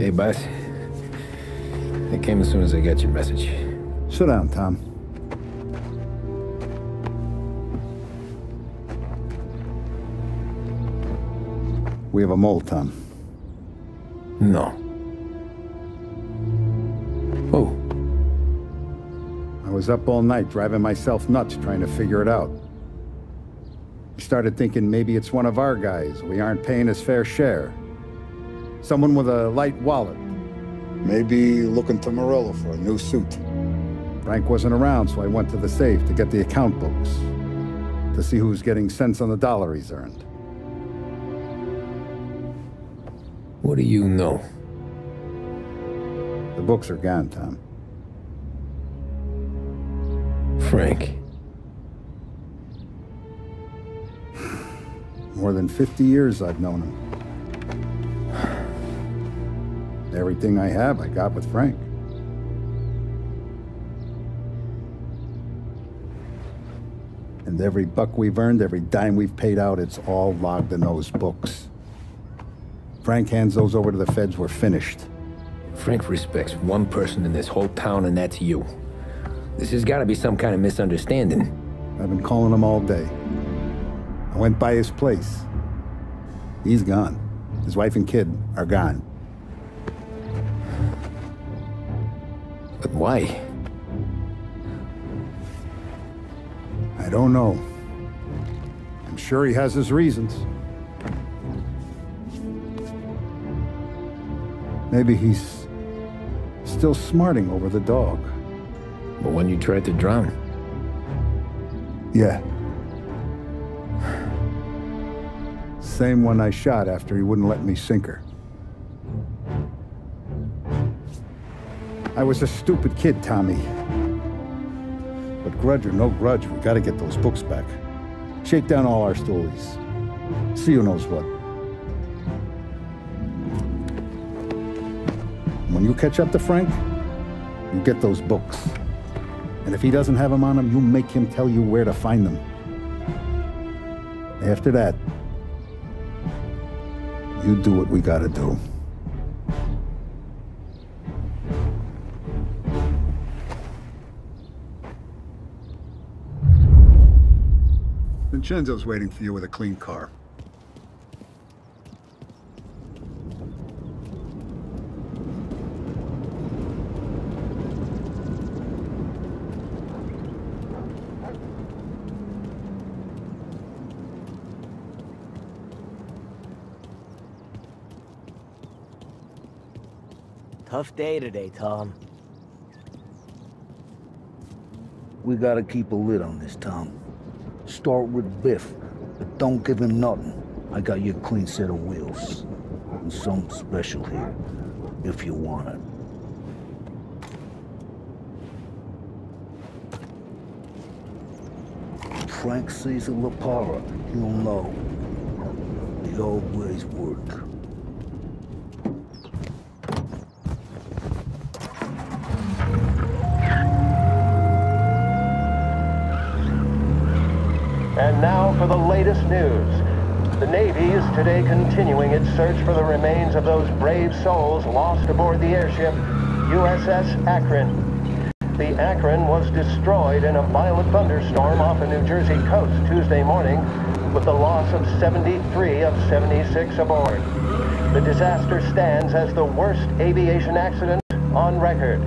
Hey, boss. I came as soon as I got your message. Sit down, Tom. We have a mole, Tom. No. Oh. I was up all night driving myself nuts trying to figure it out. I started thinking maybe it's one of our guys. We aren't paying his fair share. Someone with a light wallet. Maybe looking to Morello for a new suit. Frank wasn't around, so I went to the safe to get the account books. To see who's getting cents on the dollar he's earned. What do you know? The books are gone, Tom. Frank. More than 50 years I've known him. Everything I have, I got with Frank. And every buck we've earned, every dime we've paid out, it's all logged in those books. Frank hands those over to the feds, we're finished. Frank respects one person in this whole town, and that's you. This has got to be some kind of misunderstanding. I've been calling him all day. I went by his place. He's gone. His wife and kid are gone. But why? I don't know. I'm sure he has his reasons. Maybe he's still smarting over the dog. The one you tried to drown? Yeah. Same one I shot after he wouldn't let me sink her. I was a stupid kid, Tommy. But grudge or no grudge, we gotta get those books back. Shake down all our stories. See who knows what. When you catch up to Frank, you get those books. And if he doesn't have them on him, you make him tell you where to find them. After that, you do what we gotta do. Vincenzo's waiting for you with a clean car. Tough day today, Tom. We gotta keep a lid on this, Tom. Start with Biff, but don't give him nothing. I got you a clean set of wheels. And something special here, if you want it. Frank sees a La Parra, he'll know. The old ways work. And now for the latest news. The Navy is today continuing its search for the remains of those brave souls lost aboard the airship USS Akron. The Akron was destroyed in a violent thunderstorm off the New Jersey coast Tuesday morning, with the loss of 73 of 76 aboard. The disaster stands as the worst aviation accident on record.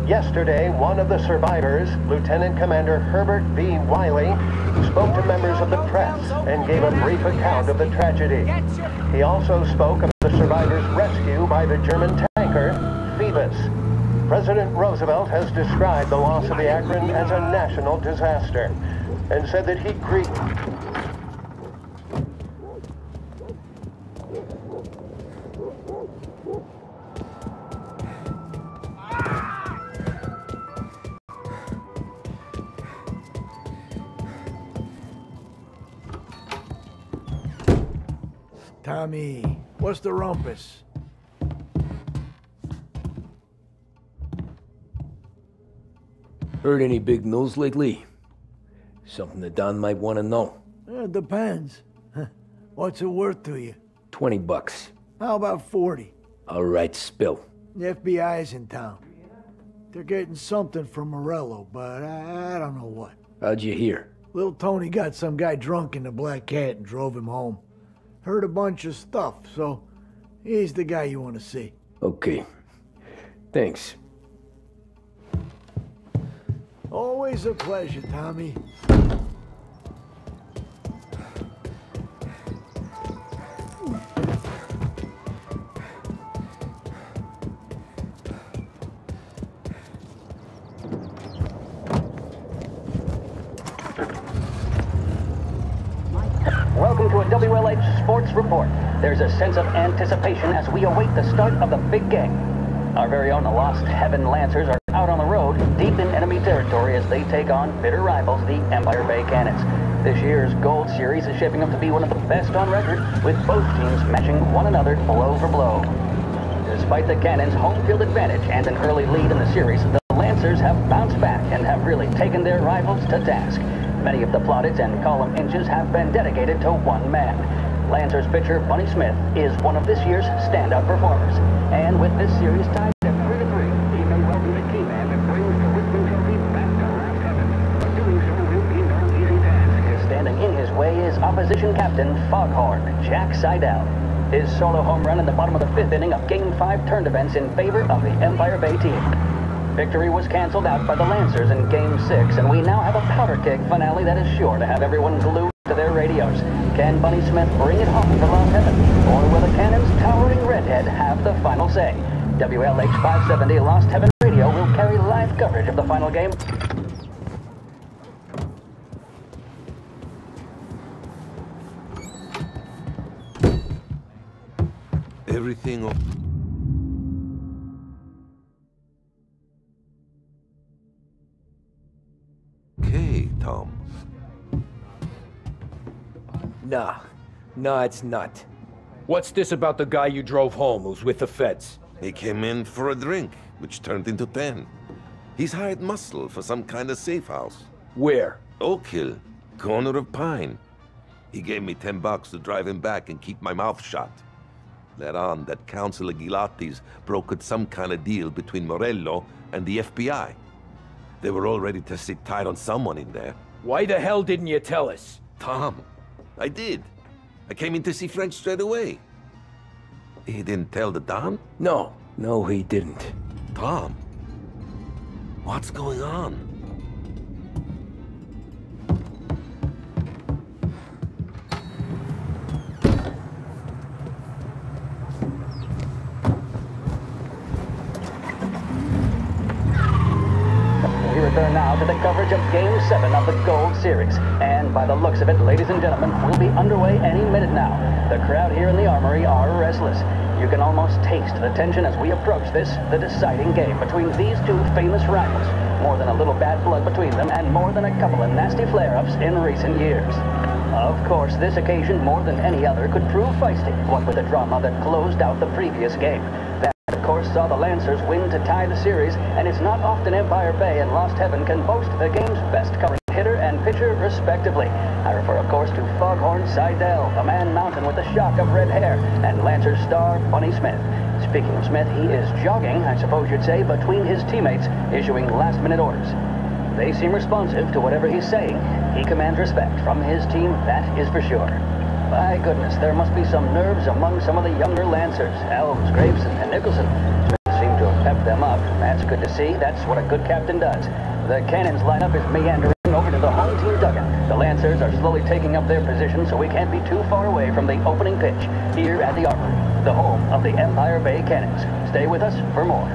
Yesterday, one of the survivors, Lieutenant Commander Herbert B. Wiley, spoke to members of the press and gave a brief account of the tragedy. He also spoke of the survivors' rescue by the German tanker, Phoebus. President Roosevelt has described the loss of the Akron as a national disaster and said that he grieved. Tommy, what's the rumpus? Heard any big news lately? Something that Don might want to know. Depends. What's it worth to you? $20. How about 40? All right, spill. The FBI's in town. They're getting something from Morello, but I don't know what. How'd you hear? Little Tony got some guy drunk in the Black Cat and drove him home. Heard a bunch of stuff, so he's the guy you want to see. Okay. Thanks. Always a pleasure, Tommy. Welcome to a WLH Sports Report. There's a sense of anticipation as we await the start of the big game. Our very own Lost Heaven Lancers are out on the road, deep in enemy territory as they take on bitter rivals, the Empire Bay Cannons. This year's Gold Series is shaping up to be one of the best on record, with both teams matching one another blow for blow. Despite the Cannons' home field advantage and an early lead in the series, the Lancers have bounced back and have really taken their rivals to task. Many of the plaudits and column inches have been dedicated to one man. Lancers pitcher Bunny Smith is one of this year's standout performers. And with this series tied at 3-3, he may welcome the key man that brings the Whitman Trophy back to Lost Heaven. But doing so will be no easy task. Standing in his way is opposition captain Foghorn Jack Seidel. His solo home run in the bottom of the 5th inning of Game 5 turned events in favor of the Empire Bay team. Victory was canceled out by the Lancers in Game 6, and we now have a powder keg finale that is sure to have everyone glued to their radios. Can Bunny Smith bring it home to Lost Heaven, or will the Cannon's towering redhead have the final say? WLH 570 Lost Heaven Radio will carry live coverage of the final game. Everything... Okay, Tom. Nah, it's not. What's this about the guy you drove home who's with the feds? He came in for a drink, which turned into 10. He's hired muscle for some kind of safe house. Where? Oak Hill, corner of Pine. He gave me $10 to drive him back and keep my mouth shut. Later on, that Councilor Gilatti's brokered some kind of deal between Morello and the FBI. They were all ready to sit tight on someone in there. Why the hell didn't you tell us? Tom, I did. I came in to see Frank straight away. He didn't tell the Don? No, he didn't. Tom, what's going on? We return now to the coverage of Game 7 of the Gold Series. And by the looks of it, ladies and gentlemen, we'll be underway any minute now. The crowd here in the Armory are restless. You can almost taste the tension as we approach this, the deciding game between these two famous rivals. More than a little bad blood between them, and more than a couple of nasty flare-ups in recent years. Of course, this occasion, more than any other, could prove feisty, what with the drama that closed out the previous game. That, of course, saw the Lancers win to tie the series, and it's not often Empire Bay and Lost Heaven can boast the game's best current hitter and pitcher, respectively. I refer, of course, to Foghorn Seidel, a man mountain with a shock of red hair, and Lancers star Bunny Smith. Speaking of Smith, he is jogging, I suppose you'd say, between his teammates, issuing last-minute orders. They seem responsive to whatever he's saying. He commands respect from his team, that is for sure. My goodness, there must be some nerves among some of the younger Lancers. Elves, Grapes, and Nicholson. Smith seemed to have pepped them up. That's good to see. That's what a good captain does. The Cannons lineup is meandering over to the home team dugout. The Lancers are slowly taking up their position, so we can't be too far away from the opening pitch here at the Armory, the home of the Empire Bay Cannons. Stay with us for more.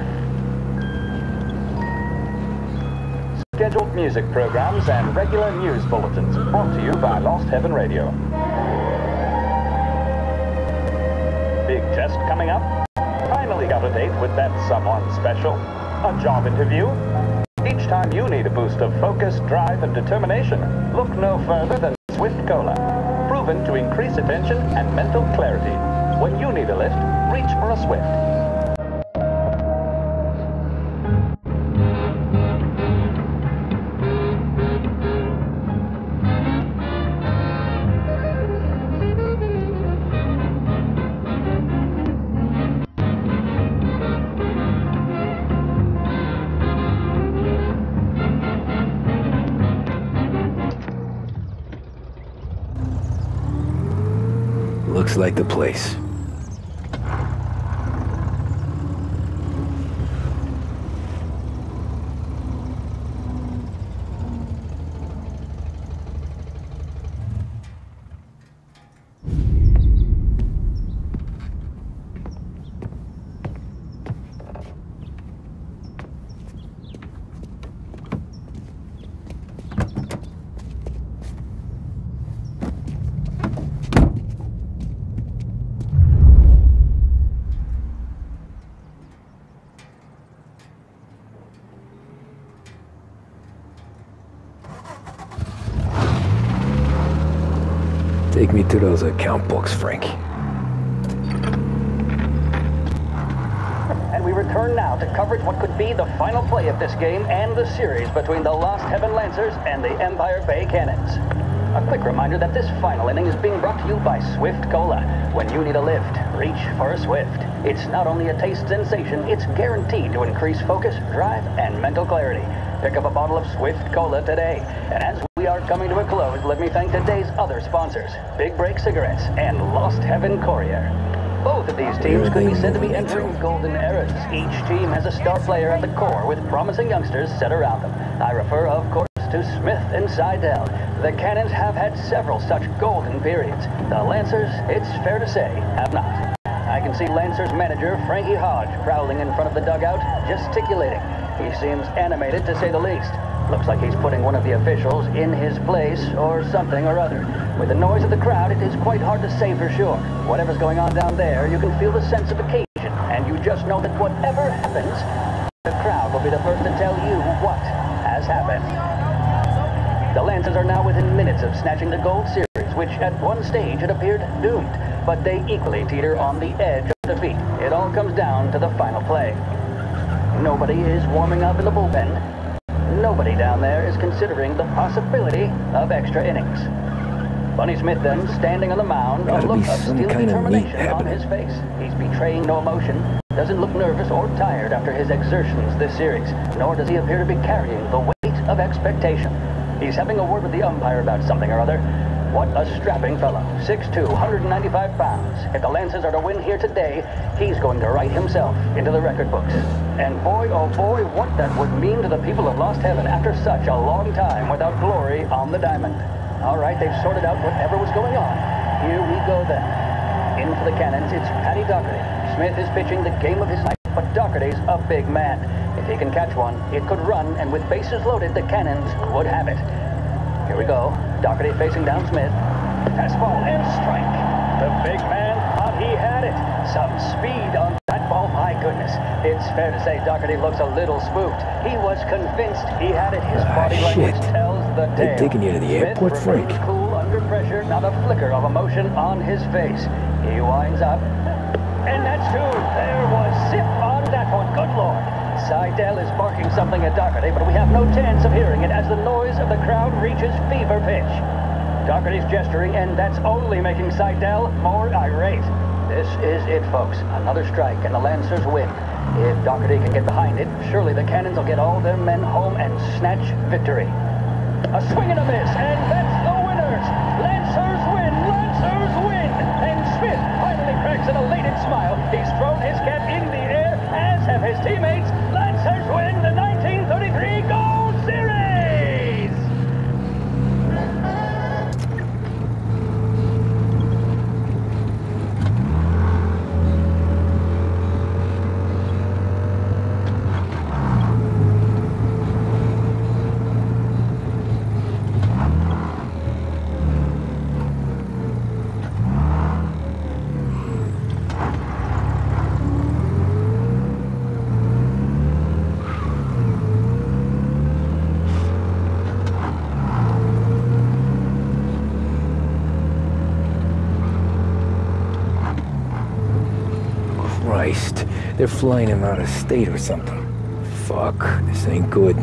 Scheduled music programs and regular news bulletins brought to you by Lost Heaven Radio. Big test coming up. Finally got a date with that someone special. A job interview. Each time you need a boost of focus, drive, and determination, look no further than Swift Cola. Proven to increase attention and mental clarity. When you need a lift, reach for a Swift. Looks like the place. Take me to those account books, Frank. And we return now to coverage what could be the final play of this game and the series between the Lost Heaven Lancers and the Empire Bay Cannons. A quick reminder that this final inning is being brought to you by Swift Cola. When you need a lift, reach for a Swift. It's not only a taste sensation, it's guaranteed to increase focus, drive, and mental clarity. Pick up a bottle of Swift Cola today. And as we are coming to a close, let me thank today's other sponsors, Big Break Cigarettes and Lost Heaven Courier. Both of these teams could be said to be entering golden eras. Each team has a star player at the core with promising youngsters set around them. I refer, of course, to Smith and Seidel. The Cannons have had several such golden periods. The Lancers, it's fair to say, have not. I can see Lancers manager Frankie Hodge prowling in front of the dugout, gesticulating. He seems animated, to say the least. Looks like he's putting one of the officials in his place, or something or other. With the noise of the crowd, it is quite hard to say for sure. Whatever's going on down there, you can feel the sense of occasion, and you just know that whatever happens, the crowd will be the first to tell you what has happened. The Lancers are now within minutes of snatching the Gold Series, which at one stage had appeared doomed, but they equally teeter on the edge of defeat. It all comes down to the final play. Nobody is warming up in the bullpen. Nobody down there is considering the possibility of extra innings. Bunny Smith then, standing on the mound, a look of steel determination on his face. He's betraying no emotion, doesn't look nervous or tired after his exertions this series, nor does he appear to be carrying the weight of expectation. He's having a word with the umpire about something or other. What a strapping fellow, 6'2", 195 pounds. If the Lancers are to win here today, he's going to write himself into the record books. And boy, oh boy, what that would mean to the people of Lost Heaven after such a long time without glory on the diamond. All right, they've sorted out whatever was going on. Here we go then. In for the Cannons, it's Paddy Doherty. Smith is pitching the game of his life, but Doherty's a big man. If he can catch one, it could run, and with bases loaded, the Cannons would have it. Here we go. Doherty facing down Smith. Fastball and strike. The big man thought he had it. Some speed on that ball, my goodness. It's fair to say Doherty looks a little spooked. He was convinced he had it. His body language tells the tale. They're taking you to the airport, Frank. Cool under pressure, not a flicker of emotion on his face. He winds up. And that's two. There was zip on that one. Good Lord. Seidel is barking something at Doherty, but we have no chance of hearing it as the noise of the crowd reaches fever pitch. Doherty's gesturing, and that's only making Seidel more irate. This is it, folks. Another strike, and the Lancers win. If Doherty can get behind it, surely the Cannons will get all their men home and snatch victory. A swing and a miss, and that's the winners! Lancers win! Lancers win! And Smith finally cracks an elated smile. He's thrown his cap in the air, as have his teammates. Lancers win the 1933 Gold Series! Christ, they're flying him out of state or something. Fuck, this ain't good.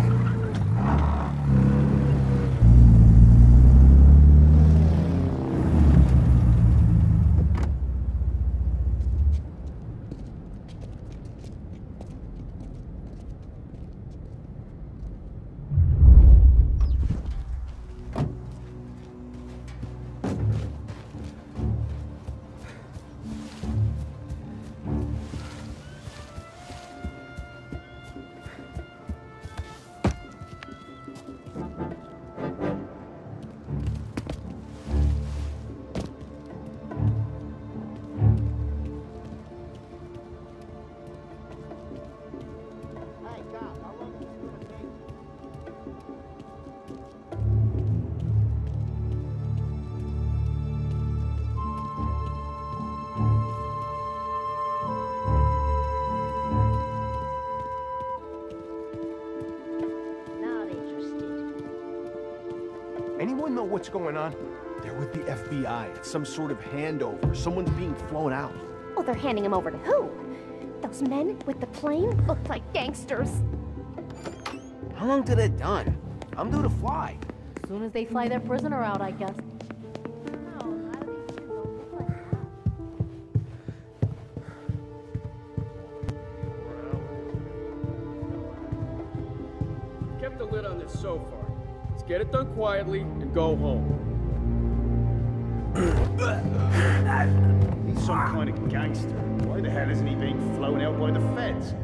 Anyone know what's going on? They're with the FBI. It's some sort of handover. Someone's being flown out. Oh, they're handing him over to who? Those men with the plane look like gangsters. How long till they're done? I'm due to fly. As soon as they fly their prisoner out, I guess. Kept the lid on this so far. Let's get it done quietly and go home. He's some kind of gangster. Why the hell isn't he being flown out by the feds?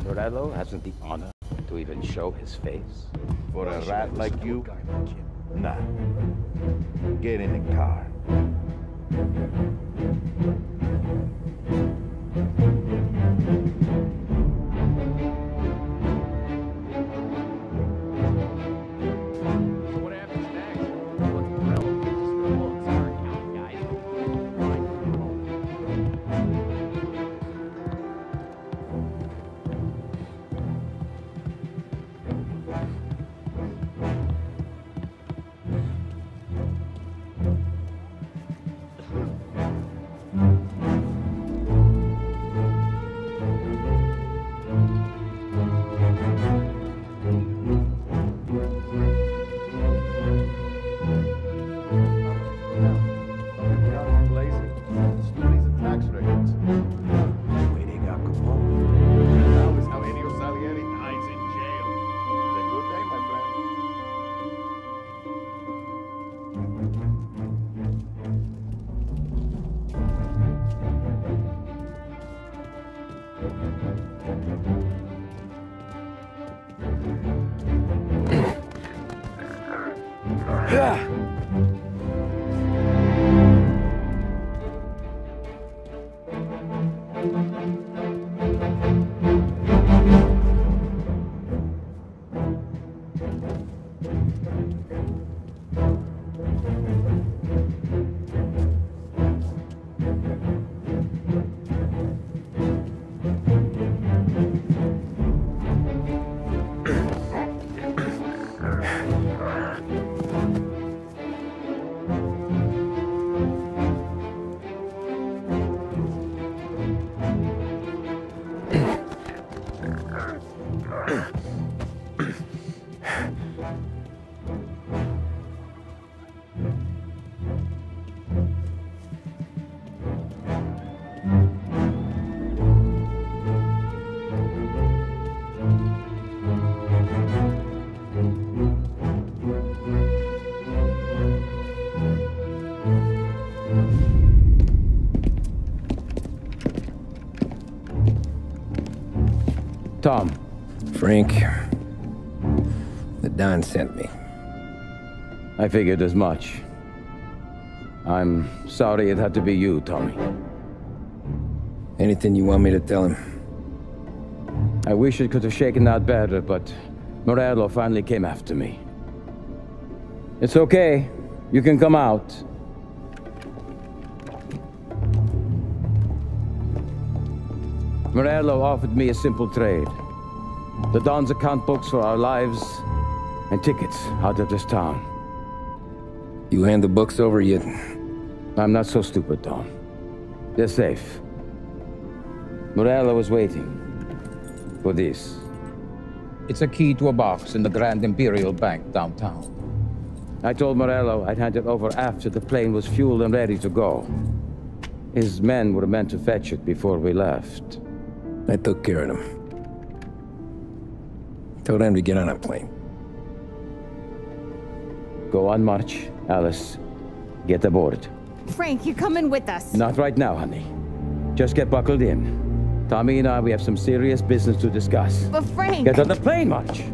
Morello hasn't the honor to even show his face. For a rat like you? Nah. Get in the car. What happens next? Once Morello fixes the books, our accounting guys will find Tom. Frank. The Don sent me. I figured as much. I'm sorry it had to be you, Tommy. Anything you want me to tell him? I wish it could have shaken out better, but Morello finally came after me. It's okay. You can come out. Morello offered me a simple trade. The Don's account books for our lives and tickets out of this town. You hand the books over yet? I'm not so stupid, Don. They're safe. Morello was waiting for this. It's a key to a box in the Grand Imperial Bank downtown. I told Morello I'd hand it over after the plane was fueled and ready to go. His men were meant to fetch it before we left. I took care of them. Told them to get on a plane. Go on, March. Alice, get aboard. Frank, you're coming with us. Not right now, honey. Just get buckled in. Tommy and I, we have some serious business to discuss. But Frank... Get on the plane, March!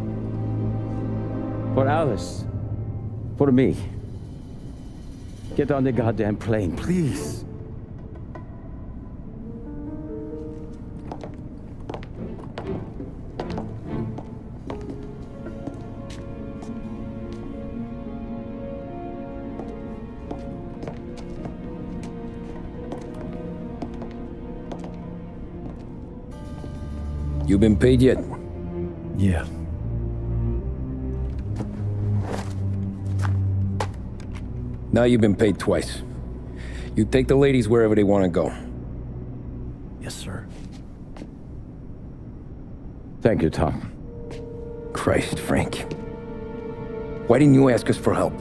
For Alice. For me. Get on the goddamn plane, please. You been paid yet? Yeah. Now you've been paid twice. You take the ladies wherever they want to go. Yes, sir. Thank you, Tom. Christ, Frank. Why didn't you ask us for help?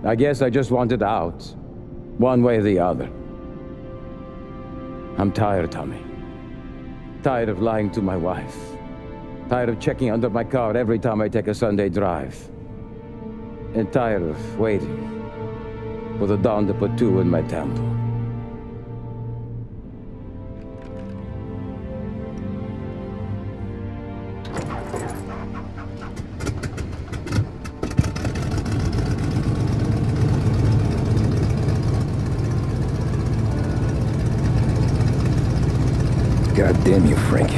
I guess I just wanted out. One way or the other. I'm tired, Tommy. Tired of lying to my wife. Tired of checking under my car every time I take a Sunday drive. And tired of waiting for the dawn to put two in my temple. God damn you, Frank.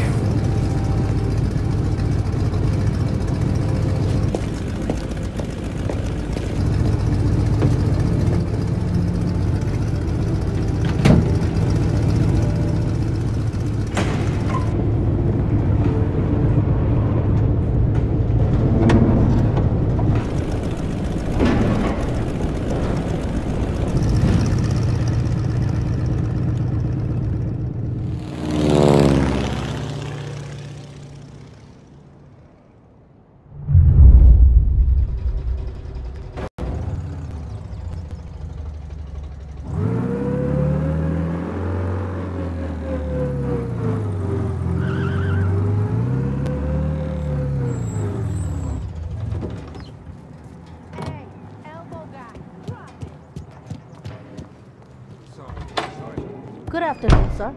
Good afternoon, sir.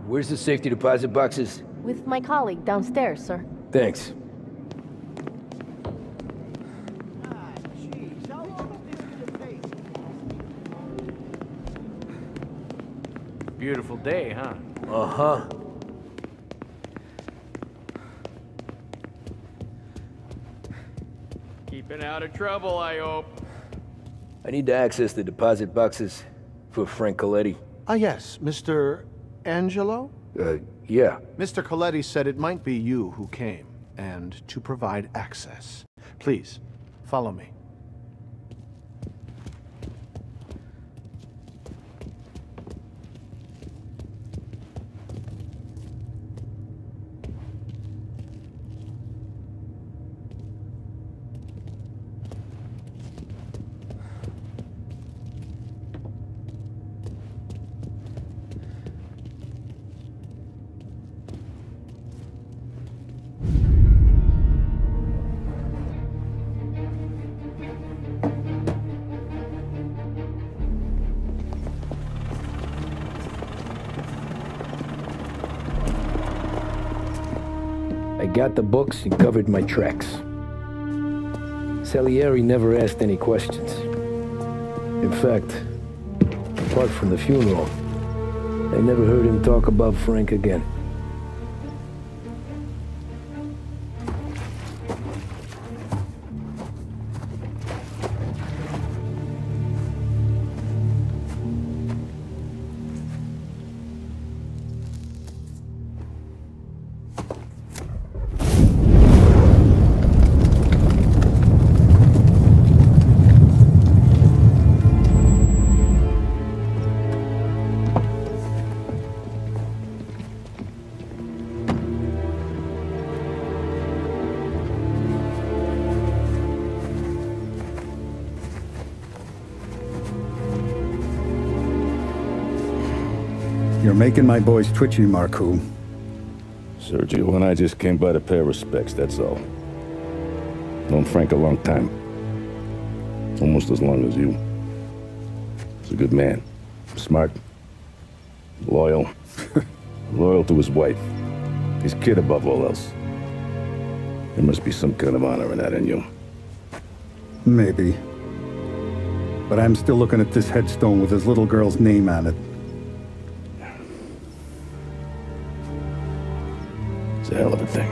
Where's the safety deposit boxes? With my colleague downstairs, sir. Thanks. Beautiful day, huh? Uh-huh. Keeping out of trouble, I hope. I need to access the deposit boxes for Frank Coletti. Ah, yes, Mr. Angelo? Yeah. Mr. Coletti said it might be you who came, and to provide access. Please, follow me. I got the books and covered my tracks. Salieri never asked any questions. In fact, apart from the funeral, I never heard him talk about Frank again. You're making my boys twitchy, Marku. Sergio and I just came by to pay respects, that's all. Known Frank a long time. Almost as long as you. He's a good man. Smart. Loyal. Loyal to his wife. His kid above all else. There must be some kind of honor in that in you. Maybe. But I'm still looking at this headstone with his little girl's name on it. It's a hell of a thing.